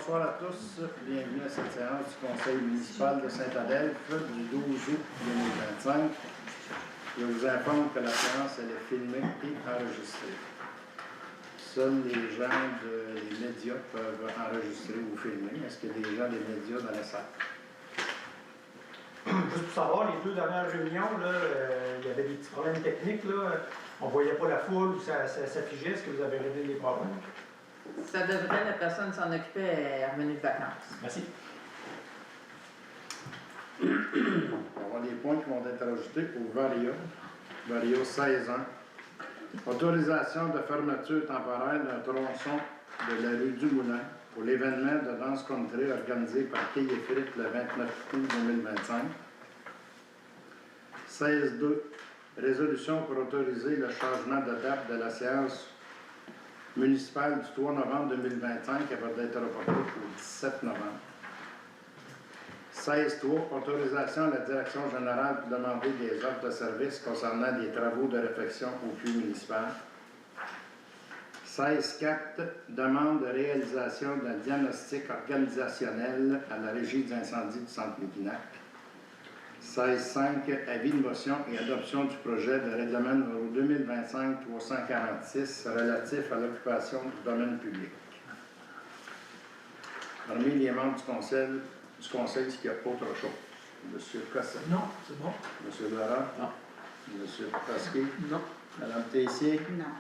Bonsoir à tous. Bienvenue à cette séance du Conseil municipal de Saint-Adelphe du 12 août 2025. Je vous informe que la séance elle est filmée et enregistrée. Seuls les gens des médias peuvent enregistrer ou filmer. Est-ce qu'il y a des gens des médias dans la salle? Juste pour savoir, les deux dernières réunions, là, il y avait des petits problèmes techniques. Là. On ne voyait pas la foule ou ça s'affichait. Est-ce que vous avez réglé les problèmes? Ça devrait, la personne s'en occuper, elle est revenue de vacances. Merci. On va avoir des points qui vont être ajoutés au Varia. Varia 16 ans. Autorisation de fermeture temporaire d'un tronçon de la rue du Moulin pour l'événement de danse country organisé par Quai et Frites le 29 août 2025. 16.2. Résolution pour autoriser le changement de date de la séance municipale du 3 novembre 2025 qui va être reportée au 17 novembre. 16.3. Autorisation à la direction générale pour demander des offres de services concernant des travaux de réfection au puits municipal. 16.4. Demande de réalisation d'un diagnostic organisationnel à la régie d'incendie du centre Mekinac. 16.5. Avis de motion et adoption du projet de règlement numéro 2025-346 relatif à l'occupation du domaine public. Parmi les membres du conseil, est-ce qu'il y a autre chose? Monsieur Cossette? Non, c'est bon. Monsieur Laurent? Non. Monsieur Pasquier? Non. Madame Tessier? Non.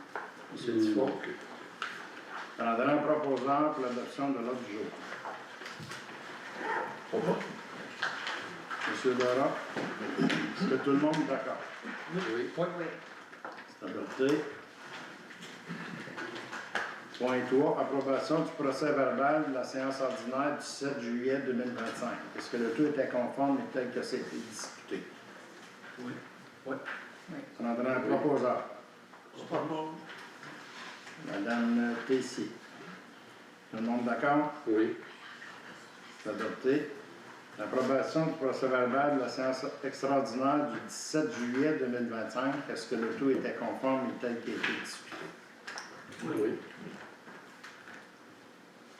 Monsieur Dufault? Pendant un proposant pour l'adoption de l'ordre du jour. Au revoir. Monsieur Laurent? Est-ce que tout le monde est d'accord? Oui. Oui. C'est adopté. Point 3. Approbation du procès verbal de la séance ordinaire du 7 juillet 2025. Est-ce que le tout était conforme et tel que c'était discuté? Oui. Oui. Pendant un proposant. C'est pas bon. Madame Tessier. Tout le monde d'accord? Oui. C'est adopté. L'approbation du procès verbal de la séance extraordinaire du 17 juillet 2025. Est-ce que le tout était conforme et tel qu'il a été discuté? Oui.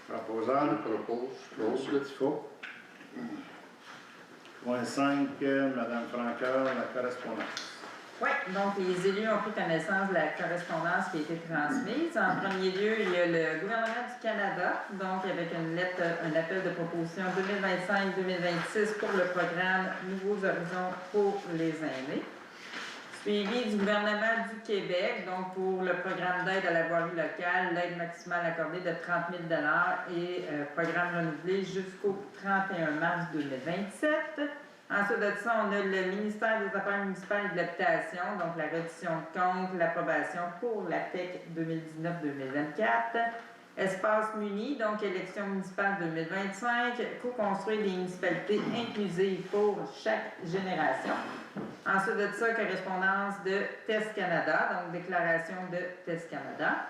Proposant. Je propose. Monsieur Dufault. Point 5, Madame Francoeur, la correspondance. Oui, donc les élus ont pris connaissance de la correspondance qui a été transmise. En premier lieu, il y a le gouvernement du Canada, donc avec une lettre, un appel de proposition 2025-2026 pour le programme Nouveaux Horizons pour les aînés. Suivi du gouvernement du Québec, donc pour le programme d'aide à la voirie locale, l'aide maximale accordée de 30 000 et programme renouvelé jusqu'au 31 mars 2027. Ensuite de ça, on a le ministère des Affaires municipales et de l'Habitation, donc la reddition de compte, l'approbation pour la PEC 2019-2024. Espace Muni, donc élection municipale 2025, co-construire des municipalités inclusives pour chaque génération. Ensuite de ça, correspondance de Test Canada, donc déclaration de Test Canada.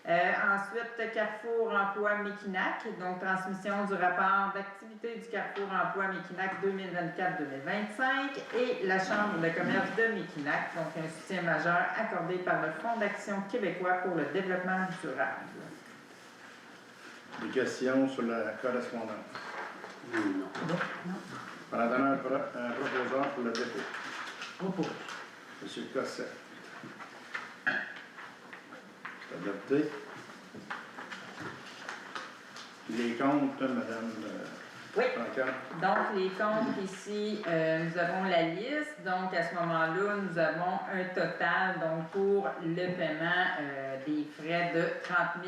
Ensuite, Carrefour Emploi Mekinac, donc transmission du rapport d'activité du Carrefour Emploi Mekinac 2024-2025 et la Chambre de commerce de Mekinac, donc un soutien majeur accordé par le Fonds d'action québécois pour le développement durable. Des questions sur la correspondance? Non. Pendant un proposant pour le dépôt. Propose. Monsieur Cossette. C'est adopté. Les comptes, Madame Oui. Francoeur. Donc, les comptes ici, nous avons la liste. Donc, à ce moment-là, nous avons un total donc, pour le paiement des frais de 30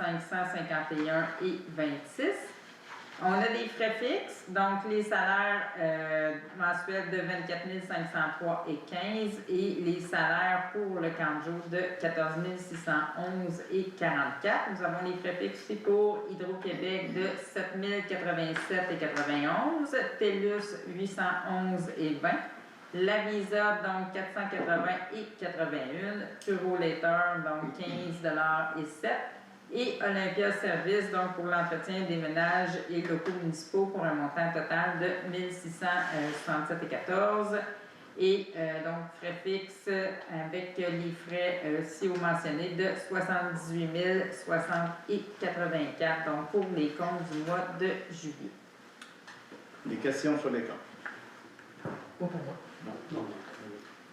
551,26 $. On a des frais fixes, donc les salaires mensuels de 24 503,15 $ et les salaires pour le 40 jours de 14 611,44 $. Nous avons les frais fixes pour Hydro-Québec de 7 087,91 $, TELUS 811,20 $, La Visa donc 480,81 $, Turbo-Later donc 15,07 $ et Olympia Service, donc pour l'entretien des ménages et locaux municipaux pour un montant total de 1667,14 $. Et donc, frais fixes avec les frais ci-haut mentionnés de 78 060,84 donc pour les comptes du mois de juillet. Des questions sur les comptes? Non, non.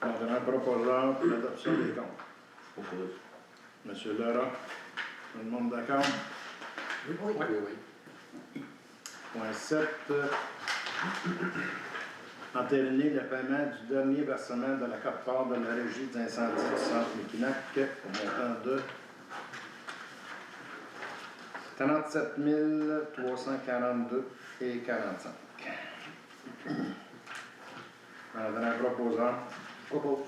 On a un proposeur pour l'adoption des comptes. Je propose. Monsieur Laurent, tout le monde d'accord? Oui. Point 7. Entériner le paiement du dernier versement de la quote-part de la Régie d'incendie du centre Mekinac au montant de 37 342,45. Un proposant. Propose.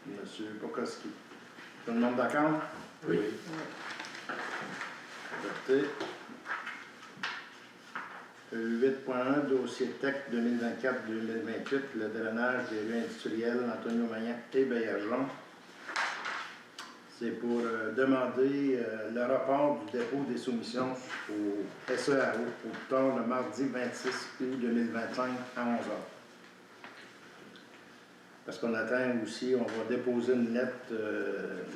Monsieur Pokoski. Tout le monde d'accord? Oui. Adopté. 8.1, dossier TEC 2024-2028, le drainage des rues industrielles Antonio Magnac et Baillargeon. C'est pour demander le report du dépôt des soumissions au SEAO au plus tard le mardi 26 août 2025 à 11h. Parce qu'on attend aussi, on va déposer une lettre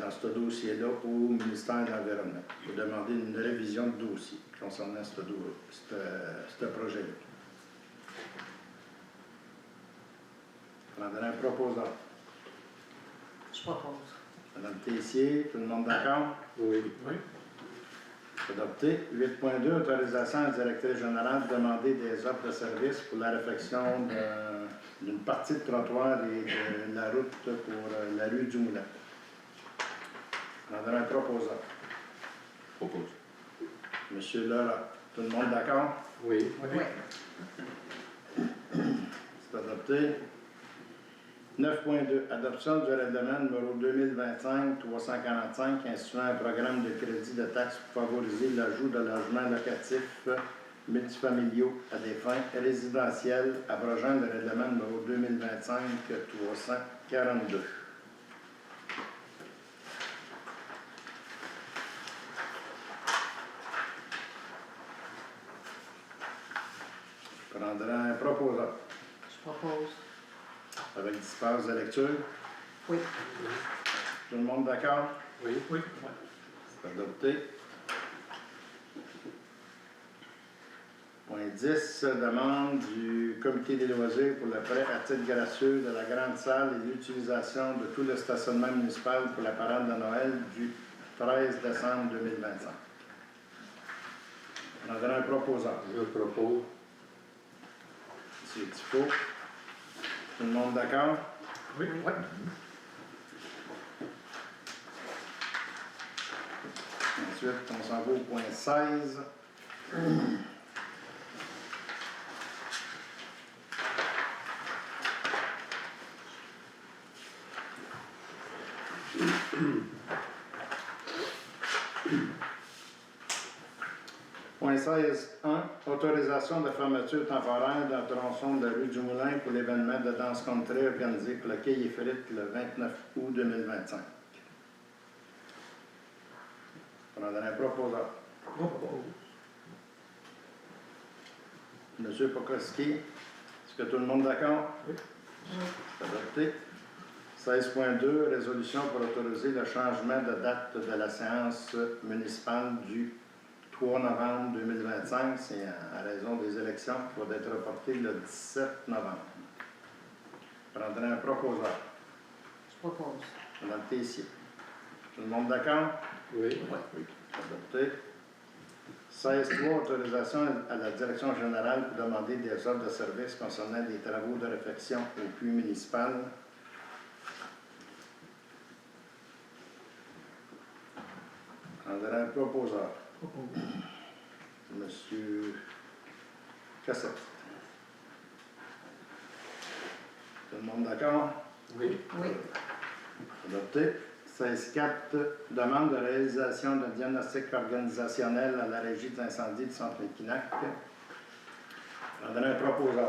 dans ce dossier-là au ministère de l'Environnement pour demander une révision de dossier concernant ce projet-là. Prendra un proposant. Je propose. Madame Tessier, tout le monde d'accord? Oui. Adopté. 8.2, autorisation à la directrice générale de demander des offres de services pour la réfection d'une partie de trottoir et de la route pour la rue du Moulin. Prendra un proposant. Propose. Monsieur Laurent, tout le monde d'accord? Oui. Oui. C'est adopté. 9.2. Adoption du règlement numéro 2025-345 instituant un programme de crédit de taxes pour favoriser l'ajout de logements locatifs multifamiliaux à des fins résidentielles, abrogeant le règlement numéro 2025-342. Je prendrai un proposant. Je propose. Avec dispense de lecture. Oui. Tout le monde d'accord? Oui. C'est adopté. Point 10, demande du comité des loisirs pour le prêt à titre gracieux de la grande salle et l'utilisation de tout le stationnement municipal pour la parade de Noël du 13 décembre 2025. On en donne un proposant. Je propose. M. Tifo. Tout le monde d'accord? Oui. Ensuite, on s'en va au point 16. Point 16.1. Autorisation de fermeture temporaire d'un tronçon de la rue du Moulin pour l'événement de danse country organisé pour le Quai Éphrite le 29 août 2025. On en donne un proposant. Monsieur Pokoski, est-ce que tout le monde est d'accord? Oui. C'est adopté. 16.2, résolution pour autoriser le changement de date de la séance municipale du 3 novembre 2025. C'est à raison des élections qui va être reporté le 17 novembre. Je prendrai un proposeur. Je propose. Madame Tessier. Tout le monde d'accord? Oui. Adopté. 16.3, autorisation à la direction générale pour demander des offres de services concernant des travaux de réfection au puits municipal. On dirait un proposeur. Monsieur Cassette. Tout le monde d'accord? Oui. Oui. Adopté. 16.4, demande de réalisation d'un diagnostic organisationnel à la régie d'incendie du centre Mekinac. On donne un proposeur.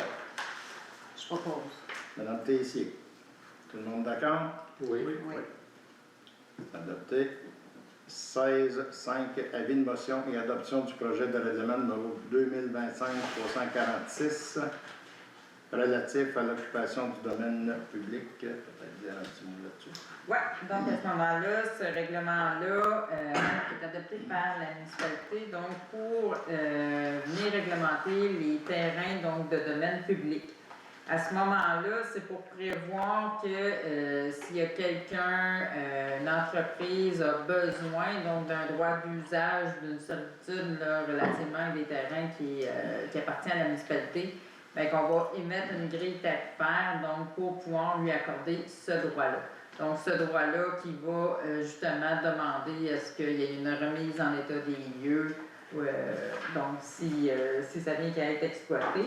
Je propose. Madame Tessier. Tout le monde d'accord? Oui. Oui. Adopté. 16.5, avis de motion et adoption du projet de règlement numéro 2025-346. relatif à l'occupation du domaine public. Peut-être dire un petit mot là-dessus. Oui, donc à ce moment-là, ce règlement-là est adopté par la municipalité donc pour venir réglementer les terrains donc, de domaine public. À ce moment-là, c'est pour prévoir que s'il y a quelqu'un, une entreprise a besoin donc d'un droit d'usage, d'une servitude là, relativement à des terrains qui appartiennent à la municipalité, bien, qu'on va émettre une grille tarifaire donc, pour pouvoir lui accorder ce droit-là. Donc, ce droit-là qui va justement demander à ce qu'il y ait une remise en état des lieux, donc si ça vient qu'à être exploité.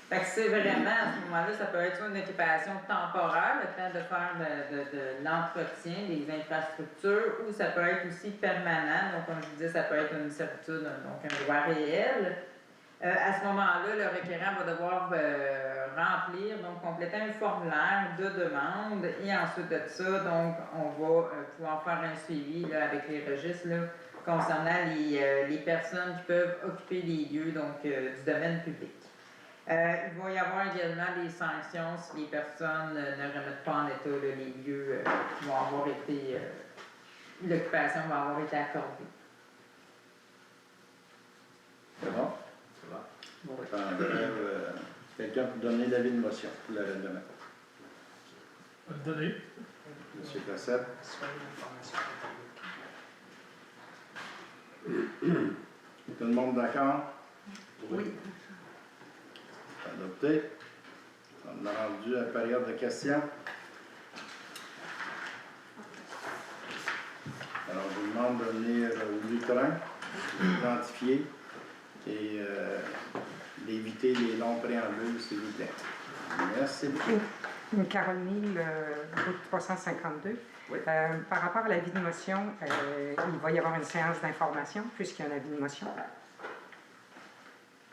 Fait que c'est vraiment, à ce moment-là, ça peut être une occupation temporaire, le temps de faire de l'entretien des infrastructures, ou ça peut être aussi permanent. Donc, comme je disais, ça peut être une servitude, donc un droit réel. À ce moment-là, le requérant va devoir remplir, donc compléter un formulaire de demande, et ensuite de ça, donc, on va pouvoir faire un suivi là, avec les registres là, concernant les personnes qui peuvent occuper les lieux donc, du domaine public. Il va y avoir également des sanctions si les personnes ne remettent pas en état là, les lieux qui vont avoir été, l'occupation va avoir été accordée. C'est bon? Ça va? Ça en bref, quelqu'un peut donner l'avis de motion pour le règlement. On va le donner. Monsieur Cossette. Tout le monde d'accord? Oui. Adopté. On a rendu à la période de questions. Alors, je vous demande de venir au lutrin, identifier et d'éviter les longs préambules, s'il vous plaît. Merci beaucoup. Caroline, route 352. Oui. Par rapport à l'avis de motion, il va y avoir une séance d'information puisqu'il y a un avis de motion.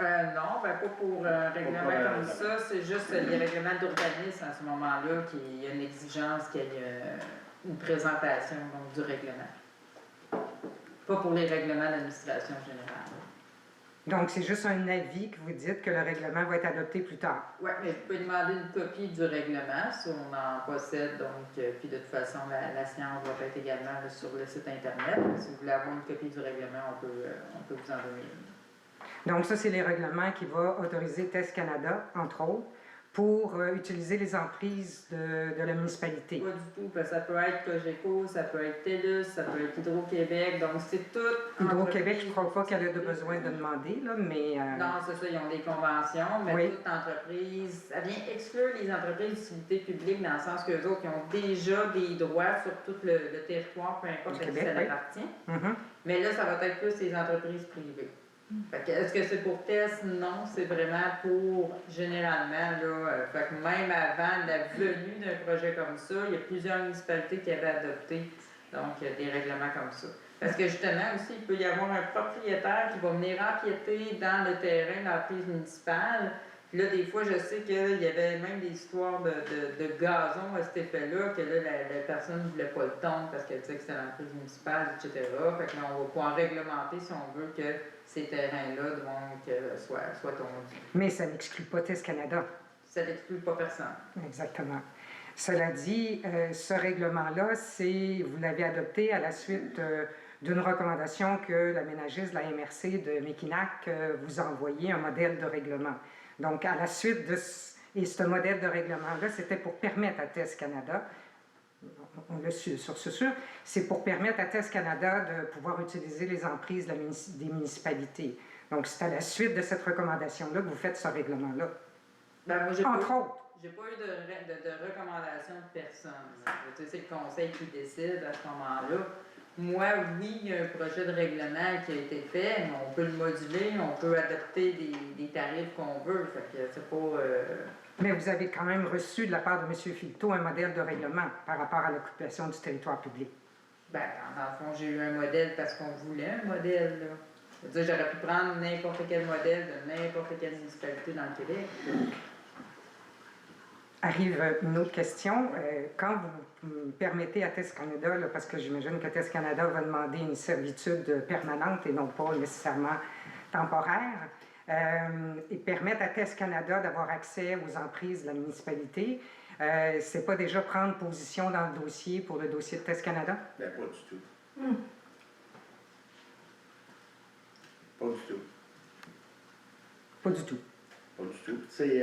Non, ben pas pour un règlement comme ça, c'est juste les règlements d'urbanisme à ce moment-là qu'il y a une exigence qu'il y ait une présentation donc, du règlement. Pas pour les règlements d'administration générale. Donc, c'est juste un avis que vous dites que le règlement va être adopté plus tard. Oui, mais vous pouvez demander une copie du règlement, si on en possède, donc, puis de toute façon, la séance va être également là, sur le site Internet. Si vous voulez avoir une copie du règlement, on peut vous en donner une. Donc, ça, c'est les règlements qui vont autoriser Test Canada, entre autres, pour utiliser les emprises de la municipalité. Pas du tout, parce que ça peut être Cogeco, ça peut être TELUS, ça peut être Hydro-Québec, donc c'est tout. Hydro-Québec, je ne crois pas qu'elle a besoin de demander, là, mais... Non, c'est ça, ils ont des conventions, mais oui. toute entreprise, ça vient exclure les entreprises d'utilité publique dans le sens qu'eux autres, ils ont déjà des droits sur tout le territoire, peu importe à qui ça appartient. Mm-hmm. Mais là, ça va être plus les entreprises privées. Fait que, est-ce que c'est pour test? Non, c'est vraiment pour, généralement, là, fait que même avant la venue d'un projet comme ça, il y a plusieurs municipalités qui avaient adopté donc, des règlements comme ça. Parce que justement aussi, il peut y avoir un propriétaire qui va venir empiéter dans le terrain de l'entreprise municipale. Puis là, des fois, je sais qu'il y avait même des histoires de gazon à cet effet-là, que là, la personne ne voulait pas le tondre parce qu'elle disait que c'était l'entreprise municipale, etc. Fait que là, on va pouvoir réglementer si on veut que ces terrains-là donc, soient tondus. Mais ça n'exclut pas Test Canada. Ça n'exclut pas personne. Exactement. Cela dit, ce règlement-là, vous l'avez adopté à la suite d'une recommandation que la ménagiste de la MRC de Mekinac vous a envoyé, un modèle de règlement. Donc, à la suite de ce modèle de règlement-là, c'était pour permettre à Test Canada, on l'a su sur ce sûr, c'est pour permettre à Test Canada de pouvoir utiliser les emprises des municipalités. Donc, c'est à la suite de cette recommandation-là que vous faites ce règlement-là. Ben, moi, entre autres. J'ai pas eu de recommandation de personne. C'est le conseil qui décide à ce moment-là. Moi, oui, il y a un projet de règlement qui a été fait, mais on peut le moduler, on peut adopter des tarifs qu'on veut. Fait que c'est pas... Mais vous avez quand même reçu de la part de M. Filteau un modèle de règlement par rapport à l'occupation du territoire public. Bien, dans le fond, j'ai eu un modèle parce qu'on voulait un modèle, là. Je veux dire, j'aurais pu prendre n'importe quel modèle de n'importe quelle municipalité dans le Québec. Arrive une autre question. Quand vous permettez à Test Canada, là, parce que j'imagine que Test Canada va demander une servitude permanente et non pas nécessairement temporaire, et permettre à Test Canada d'avoir accès aux emprises de la municipalité. C'est pas déjà prendre position dans le dossier pour le dossier de Test Canada? Ben, pas du tout. Pas du tout. Pas du tout. Pas du tout. C'est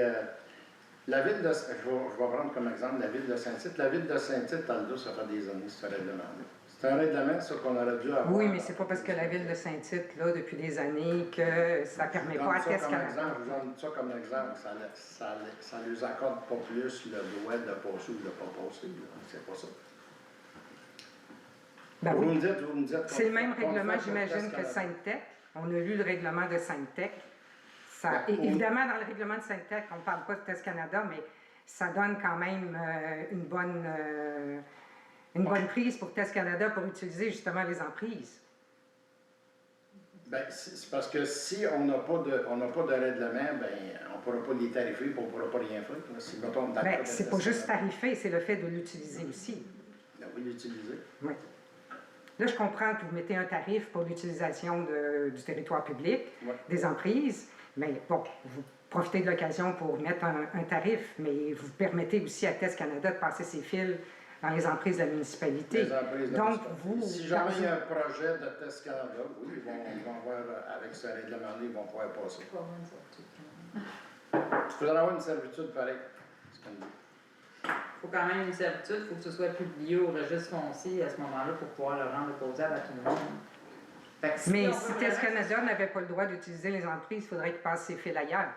la ville de... je vais prendre comme exemple la ville de Saint-Tite. La ville de Saint-Tite, Aldo, ça fait des années, ce règlement-là. C'est un règlement, ça, qu'on aurait dû avoir. Oui, mais c'est pas parce que la ville de Saint-Tite, là, depuis des années, que ça ne permet pas à Test Canada. Je donne ça comme exemple. Ça ne les accorde pas plus le droit de passer ou de ne pas passer. C'est pas ça. Ben vous, oui. me dites C'est le même qu'on règlement, fait pour j'imagine, Test que Canada. Sainte-Tech. On a lu le règlement de Sainte-Tech. Ben, Évidemment, dans le règlement de Sainte-Tech, on ne parle pas de Test Canada, mais ça donne quand même une bonne prise pour Test Canada pour utiliser justement les emprises. Ben, c'est parce que si on n'a pas de règlement, ben, on ne pourra pas les tarifer et on ne pourra pas rien faire. Si, mettons, Ben, c'est pas juste tarifé, c'est le fait de l'utiliser aussi. Ben oui, l'utiliser. Oui. Là, je comprends que vous mettez un tarif pour l'utilisation du territoire public, Ouais. des emprises, mais bon, vous profitez de l'occasion pour mettre un tarif, mais vous permettez aussi à Test Canada de passer ses fils dans les emprises de la municipalité. Les emprises de Donc, municipalité. vous... Si jamais il y a un projet de Test Canada, oui, ils vont voir avec ce règlement-là, ils vont pouvoir passer. Il faudra avoir une servitude pareille. C'est ce qu'on dit. Il faut quand même une servitude, il faut que ce soit publié au registre foncier à ce moment-là pour pouvoir le rendre opposable à tout le monde. Fait que Mais on si veut Test vraiment- Canada n'avait pas le droit d'utiliser les emprises, il faudrait qu'il passe ses fils ailleurs.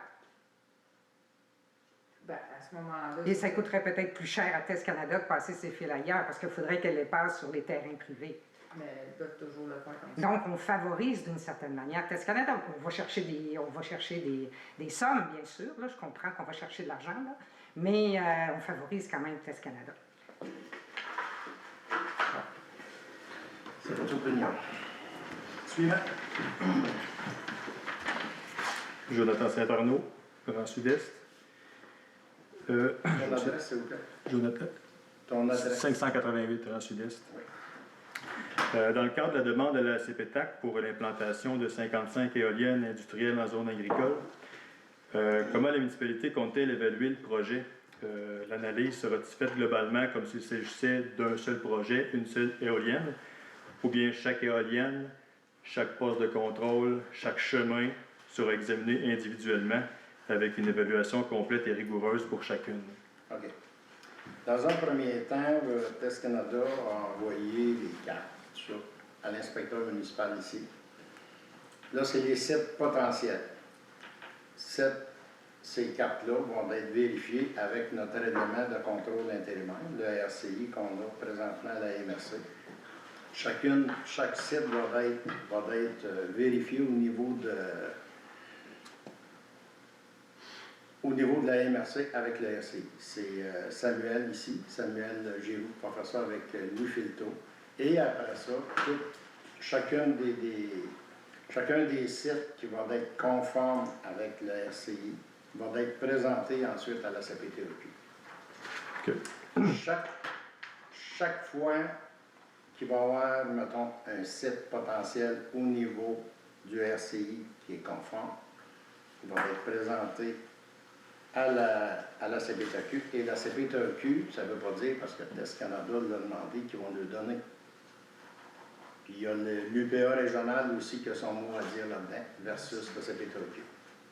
Ben, à ce moment-là. Et ça coûterait peut-être plus cher à Test Canada de passer ses fils ailleurs, parce qu'il faudrait qu'elle les passe sur les terrains privés. Mais elles peuvent toujours le faire comme ça. Donc, on favorise d'une certaine manière Test Canada. On va chercher des sommes, bien sûr. Là, je comprends qu'on va chercher de l'argent, là, mais on favorise quand même Test Canada. C'est votre opinion. Suivant. Jonathan Saint-Arnaud, Grand Sud-Est. Ton adresse, s'il vous plaît. Jonathan, Ton adresse. 588 Grand Sud-Est. Oui. Dans le cadre de la demande de la CPTAC pour l'implantation de 55 éoliennes industrielles en zone agricole, comment la municipalité compte-t-elle évaluer le projet? L'analyse sera-t-il faite globalement comme s'il s'agissait d'un seul projet, une seule éolienne, ou bien chaque éolienne, chaque poste de contrôle, chaque chemin sera examiné individuellement avec une évaluation complète et rigoureuse pour chacune? OK. Dans un premier temps, Test Canada a envoyé des cartes tout ça, à l'inspecteur municipal ici. Là, c'est les sites potentiels. Ces cartes-là vont être vérifiées avec notre règlement de contrôle intérimaire, le RCI qu'on a présentement à la MRC. Chaque site va être vérifié au niveau de la MRC avec le RCI. C'est Samuel ici, Samuel Giroux, qui va faire ça avec Louis Filteau. Et après ça, chacun des sites qui vont être conformes avec le RCI va être présenté ensuite à la CPTEQ. OK. Chaque fois qu'il va y avoir, mettons, un site potentiel au niveau du RCI qui est conforme, il va être présenté à la CPTEQ. Et la CPTEQ, ça ne veut pas dire, parce que Test Canada l'a demandé, qu'ils vont le donner. Puis il y a l'UPA régional aussi qui a son mot à dire là-dedans, versus la CPTEQ.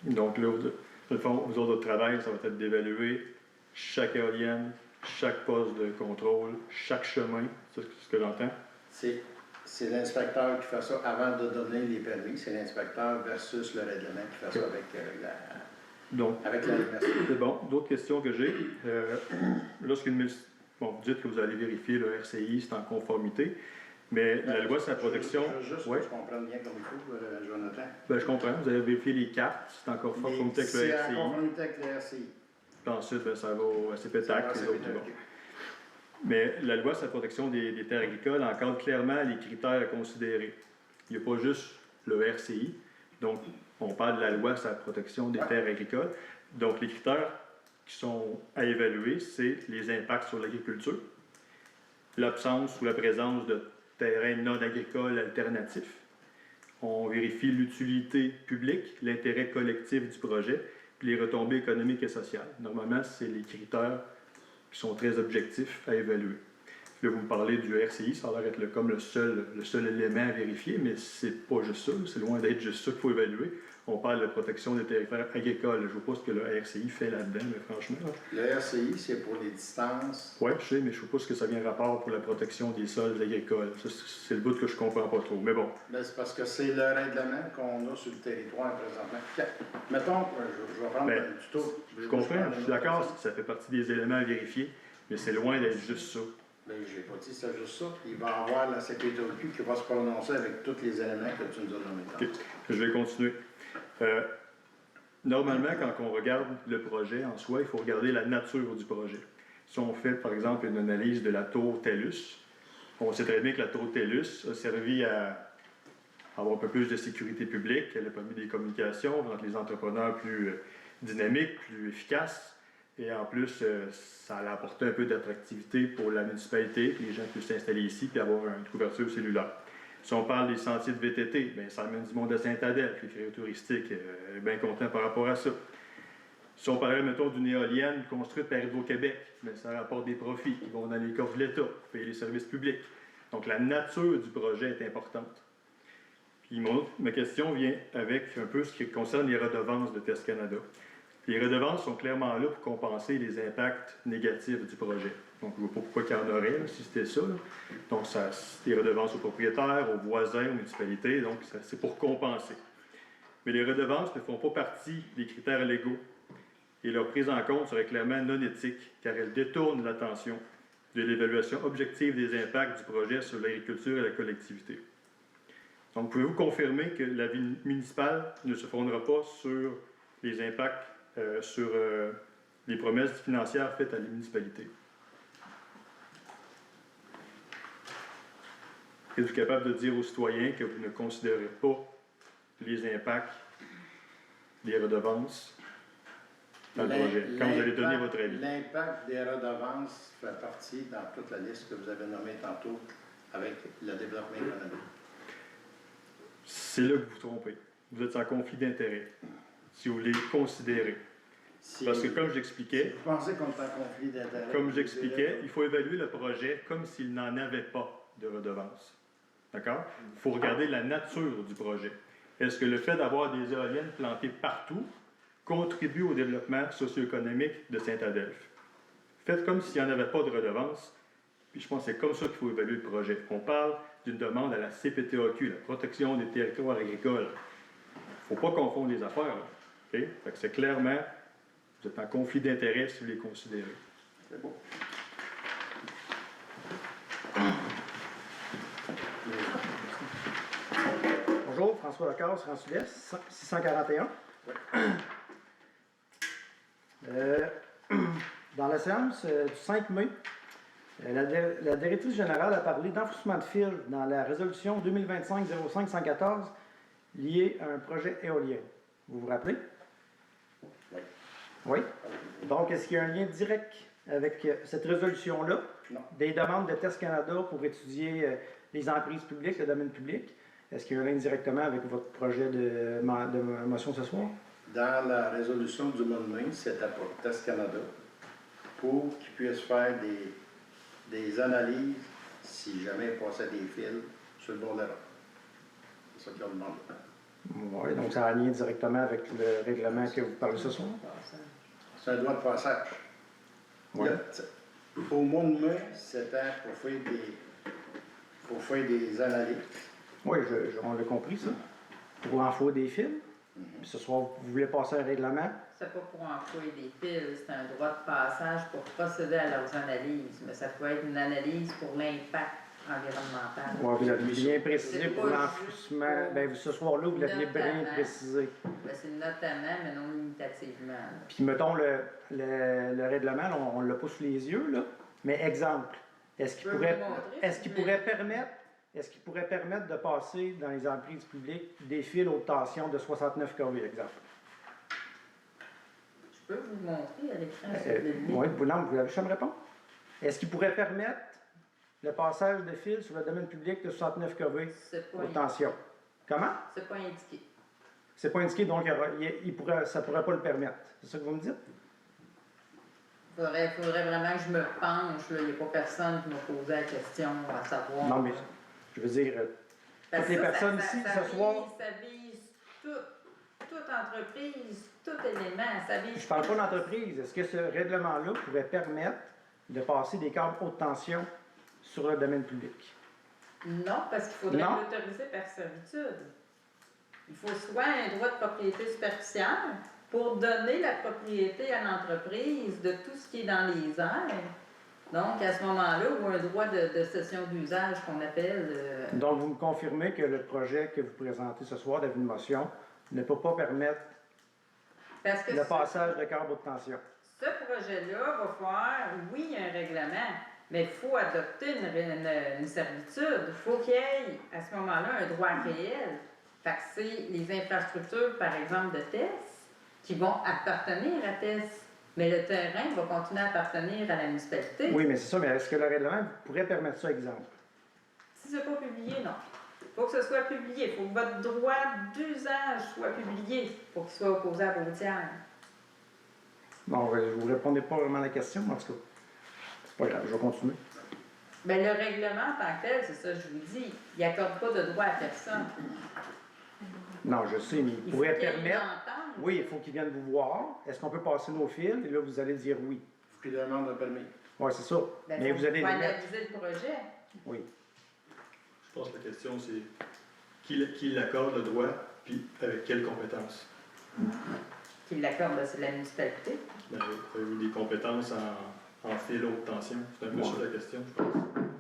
Donc, là, dans le fond, vous autres, votre travail, ça va être d'évaluer chaque éolienne, chaque poste de contrôle, chaque chemin, c'est ce que j'entends? C'est l'inspecteur qui fait ça avant de donner les permis. C'est l'inspecteur versus le règlement qui fait ça avec la MRC. C'est bon. D'autres questions que j'ai. Lorsqu'une bon, vous dites que vous allez vérifier le RCI, c'est en conformité, mais la loi sur la protection... Juste ouais. que je comprenne bien comme il faut, Jonathan. Ben, je comprends. Vous avez vérifié les cartes, c'est en conformité avec le C'est RCI. en conformité avec le RCI. Puis ensuite, ben, ça va au CPTAC, Ça va à les autres. CPTEQ. Bon. Mais la loi sur la protection des terres agricoles encadre clairement les critères à considérer. Il n'y a pas juste le RCI. Donc, on parle de la loi sur la protection des terres agricoles. Donc, les critères qui sont à évaluer, c'est les impacts sur l'agriculture, l'absence ou la présence de terrains non agricoles alternatifs. on vérifie l'utilité publique, l'intérêt collectif du projet, puis les retombées économiques et sociales. Normalement, c'est les critères qui sont très objectifs à évaluer. Là, vous me parlez du RCI, ça a l'air d'être comme le seul élément à vérifier, mais c'est pas juste ça, c'est loin d'être juste ça qu'il faut évaluer. On parle de protection des territoires agricoles. Je ne vois pas ce que le RCI fait là-dedans, mais franchement. Le RCI, c'est pour les distances. Oui, je sais, mais je ne sais pas ce que ça vient en rapport pour la protection des sols agricoles. Ça, c'est le bout que je ne comprends pas trop. Mais bon. Ben, c'est parce que c'est le règlement qu'on a sur le territoire présentement. Mettons, je vais prendre Ben, un tuto. Je comprends, je suis d'accord, ça fait partie des éléments à vérifier, mais c'est loin d'être juste ça. Ben, je n'ai pas dit c'est juste ça. Il va y avoir la sécurité publique qui va se prononcer avec tous les éléments que tu nous as nommés. Okay. Je vais continuer. Normalement, quand on regarde le projet en soi, il faut regarder la nature du projet. Si on fait, par exemple, une analyse de la tour TELUS, on sait très bien que la tour TELUS a servi à avoir un peu plus de sécurité publique, elle a permis des communications entre les entrepreneurs plus dynamiques, plus efficaces, et en plus, ça a apporté un peu d'attractivité pour la municipalité, que les gens puissent s'installer ici et avoir une couverture cellulaire. Si on parle des sentiers de VTT, bien, ça amène du monde à Saint-Adèle, les frais touristiques, bien content par rapport à ça. Si on parlait, mettons, d'une éolienne construite par Hydro-Québec, bien, ça rapporte des profits qui vont dans les coffres de l'État, payer les services publics. Donc, la nature du projet est importante. Puis, ma question vient avec un peu ce qui concerne les redevances de Test Canada. Les redevances sont clairement là pour compenser les impacts négatifs du projet. Donc, je ne vois pas pourquoi il y en aurait, si c'était ça. Là. Donc, c'est des redevances aux propriétaires, aux voisins, aux municipalités. Donc, c'est pour compenser. Mais les redevances ne font pas partie des critères légaux. Et leur prise en compte serait clairement non éthique, car elles détournent l'attention de l'évaluation objective des impacts du projet sur l'agriculture et la collectivité. Donc, pouvez-vous confirmer que l'avis municipal ne se fondera pas sur les impacts, sur les promesses financières faites à la municipalité? Êtes-vous capable de dire aux citoyens que vous ne considérez pas les impacts des redevances dans le projet, quand vous allez donner votre avis? L'impact des redevances fait partie dans toute la liste que vous avez nommée tantôt avec le développement économique. C'est là que vous vous trompez. Vous êtes en conflit d'intérêts, si vous les considérez. Parce que comme j'expliquais, vous pensez qu'on est en conflit d'intérêts? Comme j'expliquais, il faut évaluer le projet comme s'il n'en avait pas de redevances. D'accord? Il faut regarder la nature du projet. Est-ce que le fait d'avoir des éoliennes plantées partout contribue au développement socio-économique de Saint-Adelphe? Faites comme s'il n'y en avait pas de redevances, puis je pense que c'est comme ça qu'il faut évaluer le projet. On parle d'une demande à la CPTAQ, la protection des territoires agricoles. Il ne faut pas confondre les affaires. Là. Okay? Fait que c'est clairement, vous êtes en conflit d'intérêts si vous les considérez. C'est beau. Bonjour, François Lacasse, Rang Sud-Est, 641. Dans la séance du 5 mai, la directrice générale a parlé d'enfouissement de fil dans la résolution 2025-05-114 liée à un projet éolien. Vous vous rappelez? Oui. Oui. Donc, est-ce qu'il y a un lien direct avec cette résolution-là? Non. Des demandes de Test Canada pour étudier les emprises publiques, le domaine public? Est-ce qu'il y a un lien directement avec votre projet de motion ce soir? Dans la résolution du mois de mai, c'était pour Test Canada pour qu'ils puissent faire des analyses si jamais il passait des fils sur le bord de la route. C'est ça qu'ils ont demandé. Oui, donc ça a un lien directement avec le règlement que vous parlez ce soir? C'est un droit de passage. Oui. Au mois de mai, c'était pour faire des analyses. Oui, on l'a compris, ça. Pour enfouir des fils. Puis ce soir, vous voulez passer un règlement? C'est pas pour enfouir des fils, c'est un droit de passage pour procéder à leurs analyses, mais ça peut être une analyse pour l'impact environnemental. Oui, vous l'aviez bien précisé C'est pour pas l'enfouissement. juste Bien, ce soir-là, vous l'aviez bien notamment. précisé. Ben, c'est notamment, mais non limitativement. Là. Puis, mettons, le règlement, là, on ne l'a pas sous les yeux, là. Mais exemple, est-ce qu'il Je peux pourrait, vous montrer, est-ce si qu'il vous pourrait voulez. permettre de passer dans les emprises publiques des fils haute tension de 69 kV, exemple? Je peux vous montrer à l'écran sur le Oui, vous avez jamais réponse. Est-ce qu'il pourrait permettre le passage de fils sur le domaine public de 69 kV C'est pas haute tension? Comment? C'est pas indiqué. C'est pas indiqué, donc ça ne pourrait pas le permettre. C'est ça que vous me dites? Faudrait vraiment que je me penche, là. Il n'y a pas personne qui m'a posé la question à savoir. Non, mais je veux dire, Parce toutes les que personnes ici, ce soir... Ça vise toute entreprise, tout élément. Ça vise Je ne parle pas d'entreprise. Est-ce que ce règlement-là pourrait permettre de passer des câbles haute tension sur le domaine public? Non, parce qu'il faudrait Non. l'autoriser par servitude. Il faut soit un droit de propriété superficielle pour donner la propriété à l'entreprise de tout ce qui est dans les airs. Donc, à ce moment-là, ou un droit de cession d'usage qu'on appelle... Donc, vous me confirmez que le projet que vous présentez ce soir d'avis de motion ne peut pas permettre parce que le passage de câbles haute tension? ce projet-là va faire, oui, un règlement, mais il faut adopter une servitude. Il faut qu'il y ait, à ce moment-là, un droit réel. Fait que c'est les infrastructures, par exemple, de TES, qui vont appartenir à TES. Mais le terrain va continuer à appartenir à la municipalité. Oui, mais c'est ça, mais est-ce que le règlement pourrait permettre ça, exemple? Si ce n'est pas publié, non. Il faut que ce soit publié. Il faut que votre droit d'usage soit publié pour qu'il soit opposé à vos tiers. Bon, je ne vous répondais pas vraiment à la question, mais en tout cas, c'est pas grave, je vais continuer. Bien, le règlement en tant que tel, c'est ça que je vous dis, il n'accorde pas de droit à personne. Non, je sais, mais il pourrait qu'il y ait une permettre... entente. Oui, il faut qu'ils viennent vous voir. Est-ce qu'on peut passer nos fils? Et là, vous allez dire oui. Il faut qu'il demande un permis. Oui, c'est ça. Ben, mais vous allez faut les mettre. analyser le projet. Oui. Je pense que la question, c'est qui l'accorde le droit, puis avec quelles compétences? Qui l'accorde, ben, c'est la municipalité. Ben, avez-vous des compétences en fil haute tension? C'est un peu ça la question, je pense.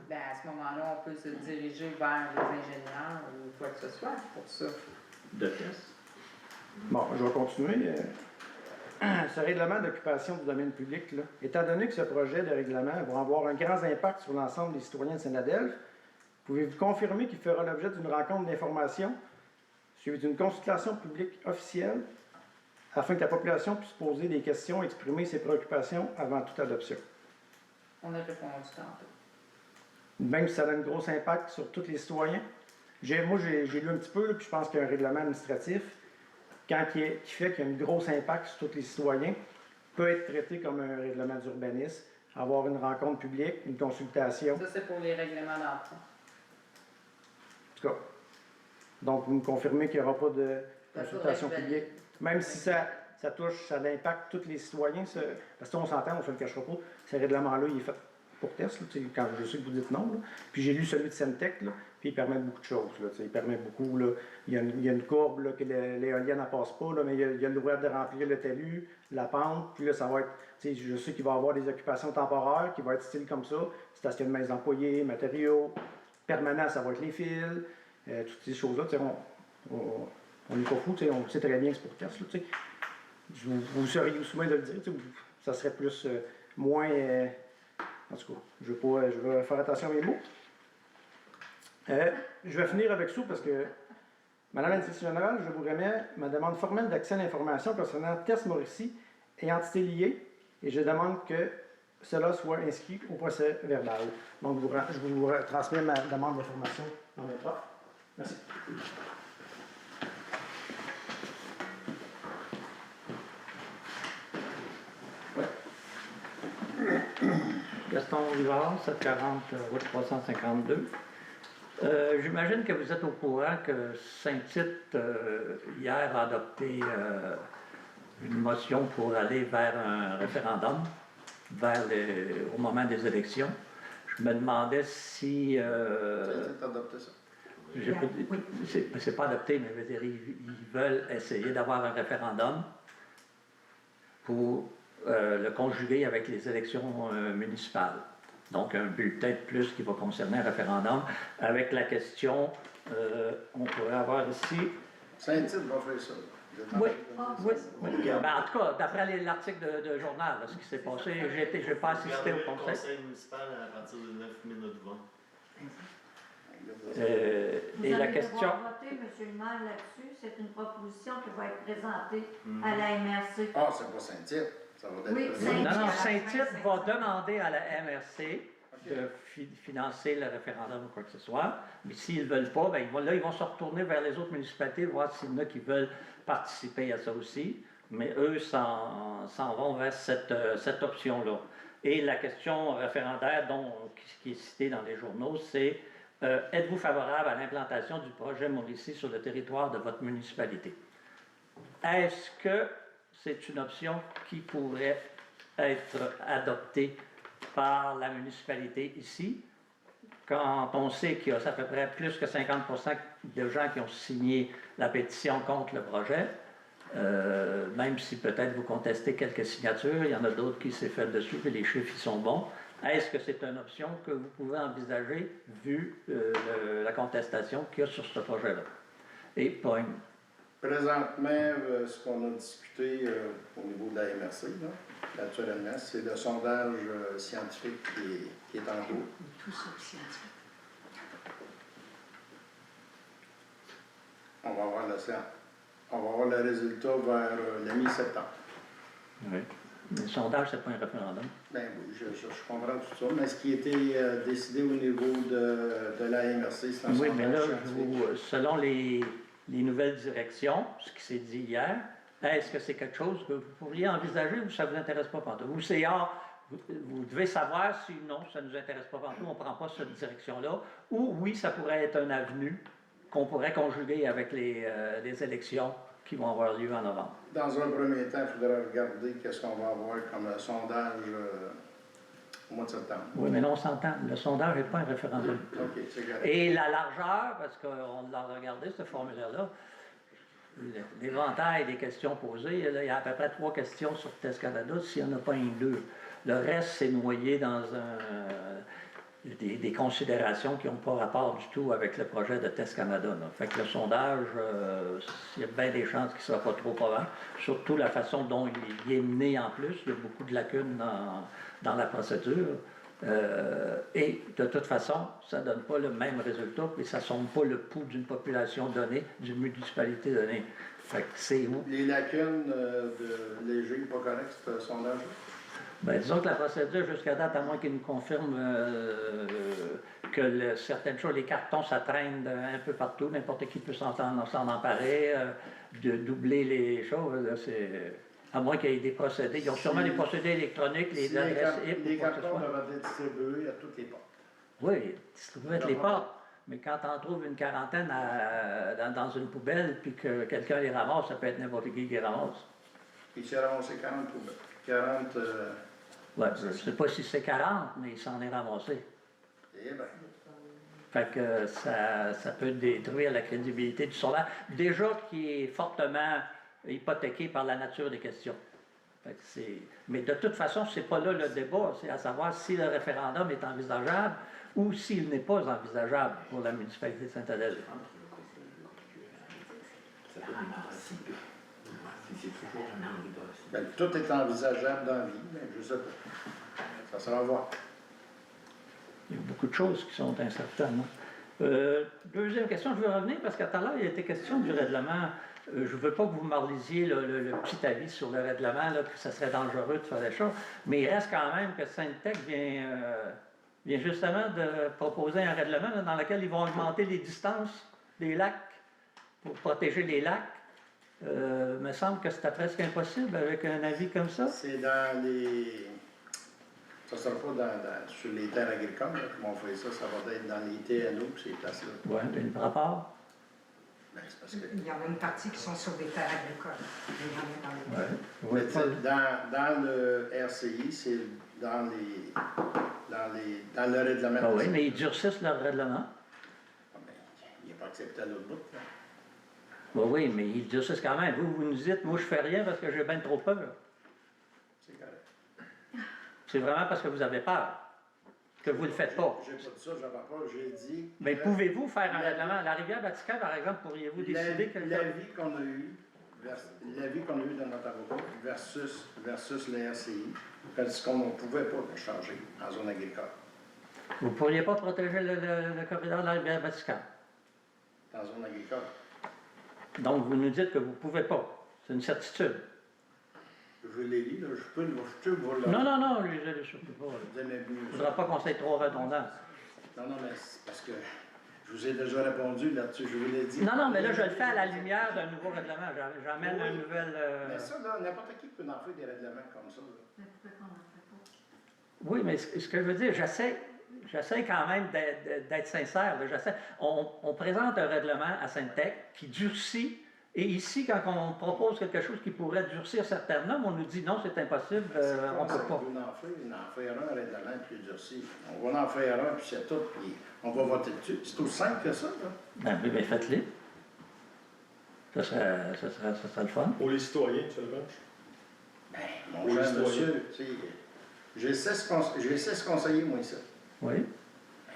Ben, à ce moment-là, on peut se diriger vers les ingénieurs ou quoi que ce soit pour ça. De test. Bon, je vais continuer. Ce règlement d'occupation du domaine public, là, étant donné que ce projet de règlement va avoir un grand impact sur l'ensemble des citoyens de Saint-Adelphe, pouvez-vous confirmer qu'il fera l'objet d'une rencontre d'information suivie d'une consultation publique officielle afin que la population puisse poser des questions et exprimer ses préoccupations avant toute adoption? On a répondu tantôt. Même si ça a un gros impact sur tous les citoyens. Moi, j'ai lu un petit peu, là, puis je pense qu'il y a un règlement administratif qui fait qu'il y a un gros impact sur tous les citoyens, peut être traité comme un règlement d'urbanisme, avoir une rencontre publique, une consultation. Ça, c'est pour les règlements d'emprunt. En tout cas, donc vous me confirmez qu'il n'y aura pas de Ça consultation faudrait publique, même si ça touche, ça impacte tous les citoyens, parce qu'on s'entend, on ne se le cachera pas, ce règlement-là, il est fait pour test, là, quand je sais que vous dites non. Là. Puis j'ai lu celui de Semtec, là, puis il permet beaucoup de choses. Là, il permet beaucoup, là, il y a une courbe là, que l'éolienne ne passe pas, là, mais il y a le droit de remplir le talus, la pente, puis là, ça va être, je sais qu'il va y avoir des occupations temporaires qui vont être style comme ça, stationnement des employés, matériaux, permanent, ça va être les fils, toutes ces choses-là, on n'est pas fou, on sait très bien que c'est pour test. Là, vous seriez soumis de le dire, ça serait plus, moins... en tout cas, je vais faire attention à mes mots. Je vais finir avec ça parce que, Madame la Directrice générale, je vous remets ma demande formelle d'accès à l'information concernant Test Mauricie et entités liées et je demande que cela soit inscrit au procès verbal. Donc, je vous transmets ma demande d'information dans mes propres. Merci. Gaston Rivard, 740 route 352. J'imagine que vous êtes au courant que Saint-Tite, hier, a adopté une motion pour aller vers un référendum au moment des élections. Je me demandais si... C'est adopté ça. C'est pas adopté, mais je veux dire, ils veulent essayer d'avoir un référendum pour le conjuguer avec les élections municipales. Donc, un bulletin de plus qui va concerner un référendum avec la question, on pourrait avoir ici... Saint-Tite va faire ça. Oui. Ben, en tout cas, d'après l'article de journal, là, ce qui s'est passé, je n'ai pas assisté au conseil. Conseil municipal à partir de 9 minutes 20. Et la question... Vous allez devoir voter, M. le maire, là-dessus. C'est une proposition qui va être présentée à la MRC. Ah, c'est pas Saint-Tite. Ça va être Oui, présent. Non, Saint-Tite va demander à la MRC OK. de financer le référendum ou quoi que ce soit. Mais s'ils ne veulent pas, ben, ils vont se retourner vers les autres municipalités, voir s'il y en a qui veulent participer à ça aussi. Mais eux s'en vont vers cette option-là. Et la question référendaire qui est citée dans les journaux, c'est êtes-vous favorable à l'implantation du projet Mauricie sur le territoire de votre municipalité? Est-ce que c'est une option qui pourrait être adoptée par la municipalité ici, quand on sait qu'il y a à peu près plus que 50% de gens qui ont signé la pétition contre le projet, même si peut-être vous contestez quelques signatures, il y en a d'autres qui s'est fait dessus, et les chiffres ils sont bons. Est-ce que c'est une option que vous pouvez envisager vu la contestation qu'il y a sur ce projet-là? Et point. Présentement, ce qu'on a discuté au niveau de la MRC, là, naturellement, c'est le sondage scientifique qui est en cours. Tout ça scientifique. On va avoir le résultat vers la mi-septembre. Oui. Le sondage, c'est pas un référendum. Ben oui, je comprends tout ça, mais ce qui a été décidé au niveau de la MRC, c'est un oui, sondage mais là, scientifique. selon les nouvelles directions, ce qui s'est dit hier, est-ce que c'est quelque chose que vous pourriez envisager ou ça ne vous intéresse pas pantoute? Ou c'est vous devez savoir si non, ça ne nous intéresse pas pantoute, on ne prend pas cette direction-là, ou oui, ça pourrait être un avenue qu'on pourrait conjuguer avec les élections qui vont avoir lieu en novembre. Dans un premier temps, il faudra regarder qu'est-ce qu'on va avoir comme sondage au mois de septembre. Oui, mais non, on s'entend. Le sondage n'est pas un référendum. OK, c'est correct. Et la largeur, parce qu'on l'a regardé, ce formulaire-là, l'éventail des questions posées, là, il y a à peu près 3 questions sur Test Canada, s'il n'y en a pas une 2. Le reste, c'est noyé dans des considérations qui n'ont pas rapport du tout avec le projet de Test Canada. Là. Fait que le sondage, il y a bien des chances qu'il ne sera pas trop probant, surtout la façon dont il est mené en plus. Il y a beaucoup de lacunes dans la procédure. Et de toute façon, ça ne donne pas le même résultat, et ça ne sonne pas le pouls d'une population donnée, d'une municipalité donnée. Fait que c'est où? Les lacunes de léger, pas correct, ce sondage-là? Bien, disons que la procédure jusqu'à date, à moins qu'il nous confirme que certaines choses, les cartons, ça traîne un peu partout, n'importe qui peut s'en emparer, de doubler les choses, là, c'est... À moins qu'il y ait des procédés. Ils ont sûrement des procédés électroniques, les adresses IP. Les cartons doivent être distribués à toutes les portes. Oui, distribués à les portes. Mais quand on trouve une quarantaine dans une poubelle, puis que quelqu'un les ramasse, ça peut être n'importe qui les ramasse. Il s'est ramassé 40 poubelles. 40... Oui, je ne sais pas si c'est 40, mais il s'en est ramassé. Eh bien. Fait que ça peut détruire la crédibilité du sondage, déjà qui est fortement hypothéqué par la nature des questions. Fait que mais de toute façon, ce n'est pas là le débat, c'est à savoir si le référendum est envisageable ou s'il n'est pas envisageable pour la municipalité de Sainte-Adèle. Ben, tout est envisageable dans la vie, mais je ne sais pas. Ça sera à voir. Il y a beaucoup de choses qui sont incertaines. Deuxième question, je veux revenir parce qu'à tout à l'heure, il a été question du règlement. Je ne veux pas que vous m'enlisiez le petit avis sur le règlement, là, que ça serait dangereux de faire des choses, mais il reste quand même que Sainte-Tech vient justement de proposer un règlement là, dans lequel ils vont augmenter les distances des lacs pour protéger les lacs. Il me semble que c'était presque impossible avec un avis comme ça. C'est dans les... Ça ne sera pas sur les terres agricoles, là, comme on fait ça, ça va être dans les TNO, ces places-là. Oui, mais le rapport. Ben, c'est parce que... Il y en a une partie qui sont sur des terres agricoles. Il y en a dans les... Mais dans le RCI, c'est dans le règlement. Ah oui, mais ils durcissent leur règlement. Ah, ben, il n'est pas accepté à l'autre bout. Là. Ben oui, mais ils durcissent quand même. Vous nous dites, moi je fais rien parce que j'ai bien trop peur. C'est correct. C'est vraiment parce que vous avez peur que vous ne le faites pas. J'ai pas dit ça, j'avais pas, j'ai dit... Mais pouvez-vous faire un règlement? La rivière Vatican, par exemple, pourriez-vous décider que... L'avis qu'on a eu dans notre avocat versus le RCI, parce qu'on ne pouvait pas le changer en zone agricole. Vous ne pourriez pas protéger le corridor de la rivière Vatican? Dans zone agricole. Donc, vous nous dites que vous ne pouvez pas. C'est une certitude. Je les lis, là, je peux vous le... Non, non, non, lisez-les surtout pas. Vous aimez mieux Il ne ça. faudra pas qu'on soit trop redondant. Non, non, mais c'est parce que je vous ai déjà répondu là-dessus, je vous l'ai dit. Non, non, mais là, je le fais à la lumière d'un nouveau règlement. J'amène Oui. une nouvelle... Mais ça, là, n'importe qui peut en faire des règlements comme ça. Là. Mais pourquoi qu'on n'en fait pas? Oui, mais ce que je veux dire, j'essaie quand même d'être sincère. Là. On présente un règlement à Syntec qui durcit, et ici, quand on propose quelque chose qui pourrait durcir certaines normes, on nous dit non, c'est impossible, on ne peut pas. Vous en faire un règlement plus durci. On va en faire un, puis c'est tout, puis on va voter dessus. C'est aussi simple que ça, là. Ben oui, mais faites-les. Ça serait le fun. Pour les citoyens, M. Lepage? Ben, mon Oui, cher citoyen. monsieur, tu sais, j'ai 16 conseillers, moi, ici. Oui.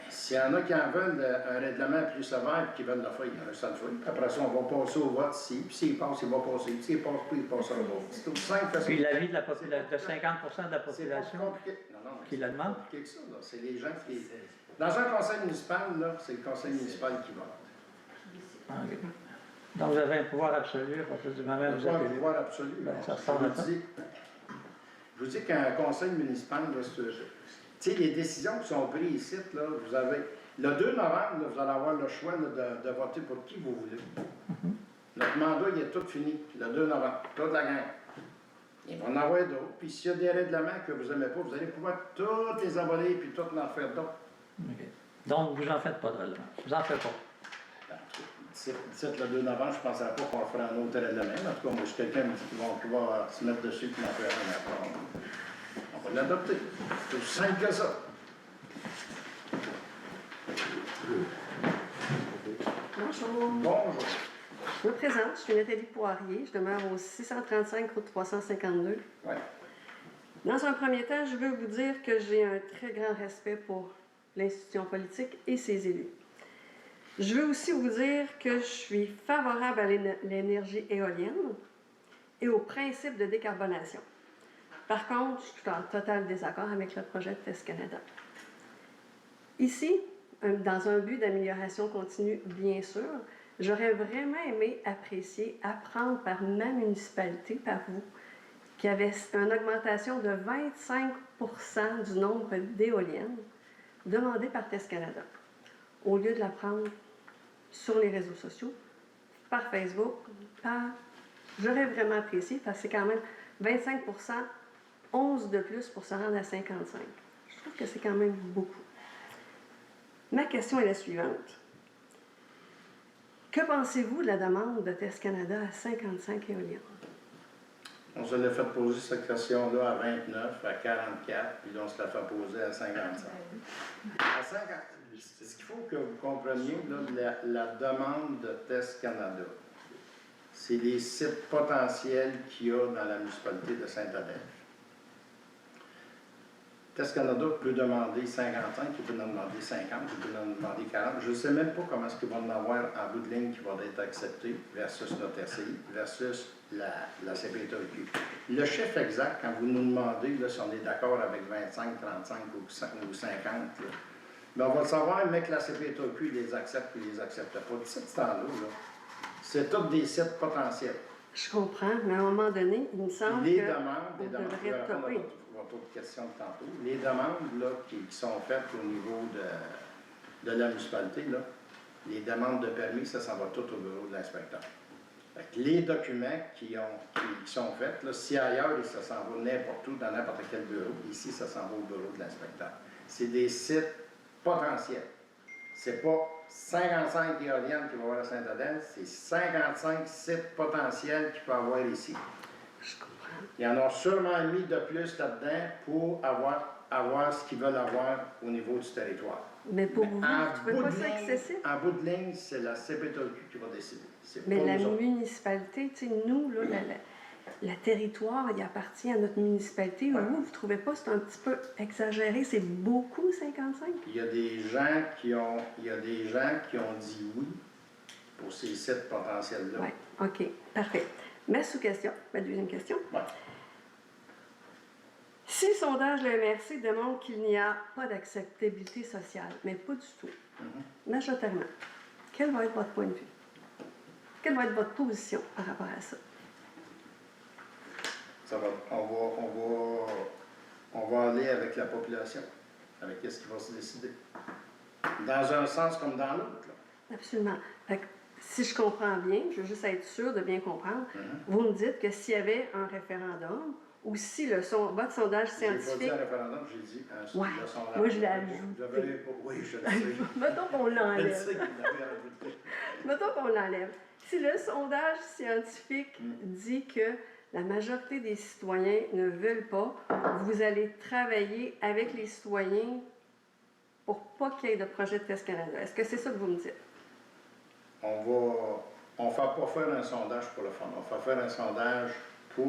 S'il y en a qui en veulent un règlement plus sévère et qui veulent le faire, il y en a ça le fait. Puis après ça, on va passer au vote ici. Puis s'il passe, il va passer. Puis s'il passe pas, il passera pas. C'est aussi simple que ça. Puis l'avis de 50% de la C'est pas population compliqué. Non, non, qui la demande. c'est compliqué que ça, là. C'est les gens qui... Dans un conseil municipal, là, c'est le conseil municipal qui vote. Ah, ok. Donc vous avez un pouvoir absolu, à partir du moment où vous Pas un êtes élu. pouvoir absolu. Ben, là. ça ressemble à ça. Je vous dis qu'un conseil municipal, là, tu sais, les décisions qui sont prises ici, là, vous avez... Le 2 novembre, là, vous allez avoir le choix là, de voter pour qui vous voulez. Notre mandat, il est tout fini, le 2 novembre, toute la gang. Il va en avoir d'autres. Puis s'il y a des règlements que vous n'aimez pas, vous allez pouvoir tous les abolir puis tous en faire d'autres. Ok. Donc vous n'en faites pas de règlement. Vous n'en faites pas. D'ici le 2 novembre, je ne penserais pas qu'on ferait un autre règlement. En tout cas, moi, si quelqu'un me dit qu'il va se mettre dessus et m'en faire un après, on va l'adopter. C'est aussi simple que ça. Bonjour. Bonjour. Je me présente, je suis Nathalie Poirier, je demeure au 635 route 352. Ouais. Dans un premier temps, je veux vous dire que j'ai un très grand respect pour l'institution politique et ses élus. Je veux aussi vous dire que je suis favorable à l'énergie éolienne et au principe de décarbonation. Par contre, je suis en total désaccord avec le projet de Test Canada. Ici, dans un but d'amélioration continue, bien sûr, j'aurais vraiment aimé apprécier, apprendre par ma municipalité, par vous, qu'il y avait une augmentation de 25% du nombre d'éoliennes demandées par Test Canada, au lieu de l'apprendre sur les réseaux sociaux, par Facebook, J'aurais vraiment apprécié, parce que c'est quand même 25%, 11 de plus pour se rendre à 55. Je trouve que c'est quand même beaucoup. Ma question est la suivante. Que pensez-vous de la demande de Test Canada à 55 éoliennes? On se l'a fait poser cette question-là à 29, à 44, puis là, on se l'a fait poser à 55. À 50, ce qu'il faut que vous compreniez, là, la demande de Test Canada, c'est les sites potentiels qu'il y a dans la municipalité de Saint-Adèle. Test Canada peut demander 55, il peut en demander 50, il peut en demander 40. Je ne sais même pas comment est-ce qu'ils vont en avoir en bout de ligne qui va être accepté versus notre RCI, versus la CPTQ. Le chiffre exact, quand vous nous demandez là, si on est d'accord avec 25, 35 ou 50, là, mais on va le savoir, mais que la CPTQ les accepte ou les accepte pas. D'ici ce temps-là, c'est tous des sites potentiels. Je comprends, mais à un moment donné, il me semble les que demandes, on devrait topper. Votre autre question de tantôt. Les demandes là, qui sont faites au niveau de la municipalité, là, les demandes de permis, ça s'en va tout au bureau de l'inspecteur. Les documents qui sont faits, là, si ailleurs, ça s'en va n'importe où, dans n'importe quel bureau, ici, ça s'en va au bureau de l'inspecteur. C'est des sites potentiels. C'est pas 55 éoliennes qu'il va y avoir à Saint-Adèle, c'est 55 sites potentiels qu'il peut y avoir ici. Je comprends. Il y en a sûrement mis de plus là-dedans pour avoir ce qu'ils veulent avoir au niveau du territoire. Mais pour vous, tu ne trouvez pas ça excessif? En bout de ligne, c'est la CPTQ qui va décider. Mais la municipalité, tu sais, nous, là, le territoire, il appartient à notre municipalité. Ouais. Vous ne trouvez pas que c'est un petit peu exagéré? C'est beaucoup, 55? Il y a des gens qui ont dit oui pour ces sites potentiels-là. Oui, OK, parfait. Ma sous-question, ma deuxième question. Ouais. Si le sondage de la MRC démontre qu'il n'y a pas d'acceptabilité sociale, mais pas du tout, majoritairement, quel va être votre point de vue? Quelle va être votre position par rapport à ça? on va aller avec la population, avec ce qui va se décider. Dans un sens comme dans l'autre. Absolument. Fait que, si je comprends bien, je veux juste être sûre de bien comprendre, vous me dites que s'il y avait un référendum, ou si votre sondage scientifique... J'ai pas dit un référendum, j'ai dit le sondage. Moi, je l'ai ajouté. Oui, je le sais. Mettons qu'on l'enlève. Je sais que vous l'avez ajouté. Mettons qu'on l'enlève. Si le sondage scientifique dit que la majorité des citoyens ne veulent pas, vous allez travailler avec les citoyens pour pas qu'il y ait de projet de Test Canada. Est-ce que c'est ça que vous me dites? On ne va pas faire un sondage pour le fun. On va faire un sondage pour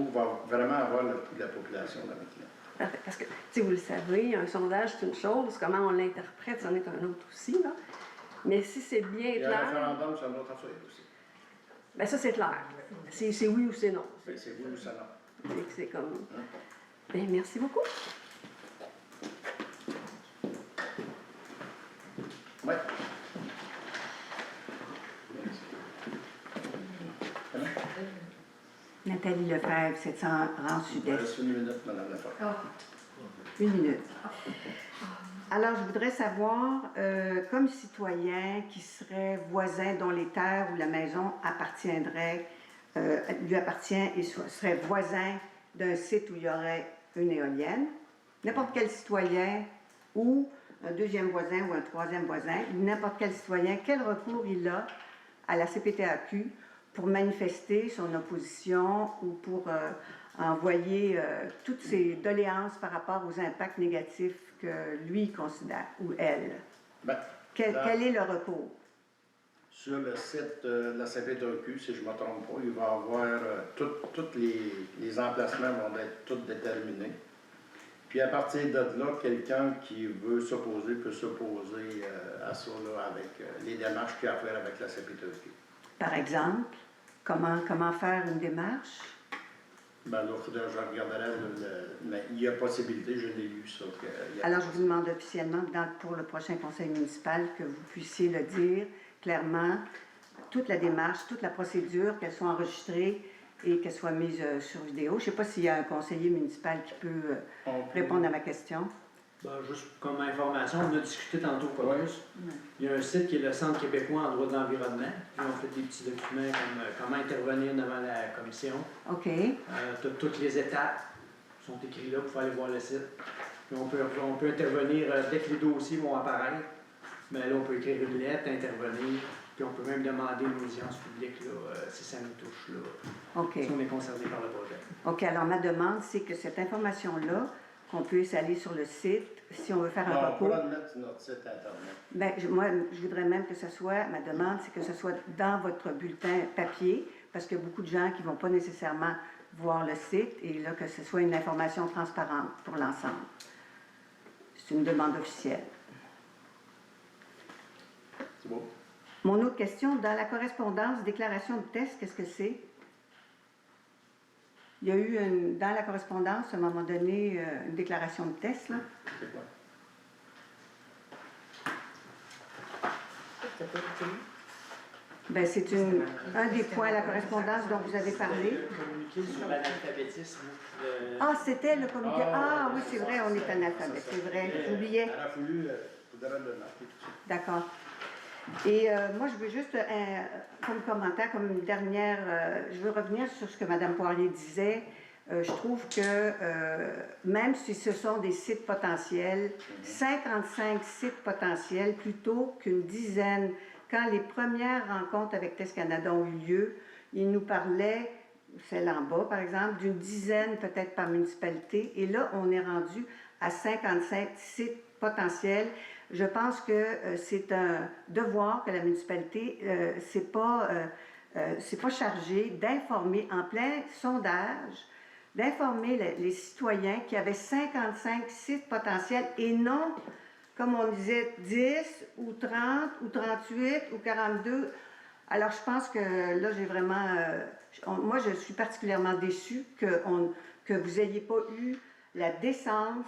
vraiment avoir le pouls de la population dans le client. Parfait. Parce que, si vous le savez, un sondage, c'est une chose. Comment on l'interprète, c'en est un autre aussi. Là. Mais si c'est bien Et clair... un référendum, c'est une autre affaire aussi. Bien, ça, c'est clair. C'est oui ou c'est non. C'est oui ou c'est non. C'est comme... Bien, merci beaucoup. Oui. Nathalie Lefebvre, 700 Rang Sud-Est. Une minute, Mme Lefebvre. Une minute. Alors, je voudrais savoir, comme citoyen qui serait voisin dont les terres ou la maison lui appartient et serait voisin d'un site où il y aurait une éolienne, n'importe quel citoyen ou un deuxième voisin ou un troisième voisin, n'importe quel citoyen, quel recours il a à la CPTAQ pour manifester son opposition ou pour envoyer toutes ses doléances par rapport aux impacts négatifs que lui considère, ou elle. Quel est le recours? Sur le site de la CPTAQ, si je ne me trompe pas, il va y avoir tous les emplacements vont être tous déterminés. Puis à partir de là, quelqu'un qui veut s'opposer peut s'opposer à ça là, avec les démarches qu'il y a à faire avec la CPTAQ. Par exemple, comment faire une démarche? Ben là, je regarderai, mais il y a possibilité, je l'ai lu ça. Alors, je vous demande officiellement, pour le prochain conseil municipal, que vous puissiez le dire clairement, toute la démarche, toute la procédure, qu'elle soit enregistrée et qu'elle soit mise sur vidéo. Je ne sais pas s'il y a un conseiller municipal qui peut répondre à ma question. Ben, juste comme information, on a discuté tantôt pas plus. Il y a un site qui est le Centre québécois en droit de l'environnement. Ils ont fait des petits documents comme comment intervenir devant la commission. OK. Toutes les étapes sont écrites là pour aller voir le site. Puis on peut intervenir dès que les dossiers vont apparaître. Mais là, on peut écrire une lettre, intervenir. Puis on peut même demander une audience publique là, si ça nous touche, là, OK. si on est concerné par le projet. OK. Alors, ma demande, c'est que cette information-là, qu'on puisse aller sur le site, si on veut faire un recours. On va le mettre sur notre site Internet. Bien, moi, je voudrais même que ce soit, ma demande, c'est que ce soit dans votre bulletin papier, parce qu'il y a beaucoup de gens qui ne vont pas nécessairement voir le site, et là, que ce soit une information transparente pour l'ensemble. C'est une demande officielle. C'est beau. Mon autre question, dans la correspondance, déclaration de test, qu'est-ce que c'est? Il y a eu, dans la correspondance, à un moment donné, une déclaration de test, là. C'est quoi? Bien, c'est un des points à la correspondance dont vous avez parlé. Communiquer sur l'analphabétisme. Ah, c'était le communiqué. Ah, oui, c'est vrai, on est analphabète, c'est vrai. J'oubliais. Elle a voulu, faudrait le marquer. D'accord. Et moi, je veux juste, comme commentaire, comme une dernière, je veux revenir sur ce que Mme Poirier disait. Je trouve que même si ce sont des sites potentiels, 55 sites potentiels plutôt qu'une dizaine. Quand les premières rencontres avec Test Canada ont eu lieu, ils nous parlaient, celle en bas par exemple, d'une dizaine peut-être par municipalité. Et là, on est rendu à 55 sites potentiels. Je pense que c'est un devoir que la municipalité, c'est pas chargé d'informer en plein sondage, d'informer les citoyens qu'il y avait 55 sites potentiels et non, comme on disait, 10 ou 30 ou 38 ou 42. Alors, je pense que là, j'ai vraiment... moi, je suis particulièrement déçue que vous n'ayez pas eu la décence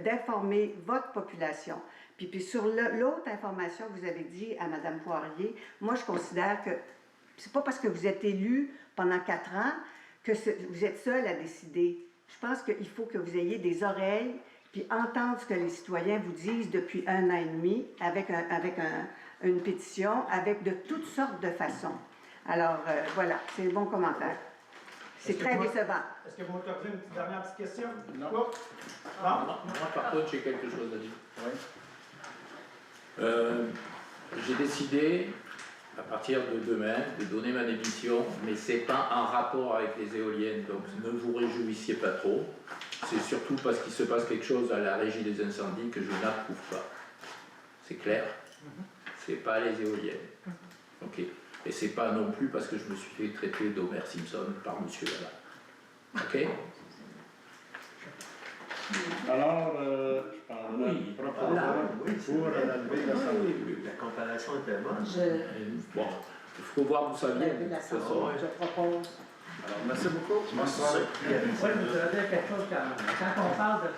d'informer votre population. Puis sur l'autre information que vous avez dit à Mme Poirier, moi, je considère que c'est pas parce que vous êtes élu pendant 4 ans vous êtes seul à décider. Je pense qu'il faut que vous ayez des oreilles puis entendre ce que les citoyens vous disent depuis 1 an et demi avec une pétition, avec de toutes sortes de façons. Alors, voilà, c'est un bon commentaire. C'est très décevant. Est-ce que vous m'accordez une petite dernière petite question? Non. Quoi? Moi, par contre, j'ai quelque chose à dire. Oui. J'ai décidé, à partir de demain, de donner ma démission, mais c'est pas en rapport avec les éoliennes, donc ne vous réjouissiez pas trop. C'est surtout parce qu'il se passe quelque chose à la régie des incendies que je n'approuve pas. C'est clair? C'est pas les éoliennes. Ok. Et c'est pas non plus parce que je me suis fait traiter d'Homer Simpson par monsieur là. Ok? Alors, je parle de Oui, proposition oui, pour la levée de l'Assemblée. La comparaison était bonne. Bon, il faut voir d'où ça vient. De toute façon. Je propose. Alors, merci beaucoup. Bonsoir. Oui, je voudrais dire quelque chose quand même. Quand on parle de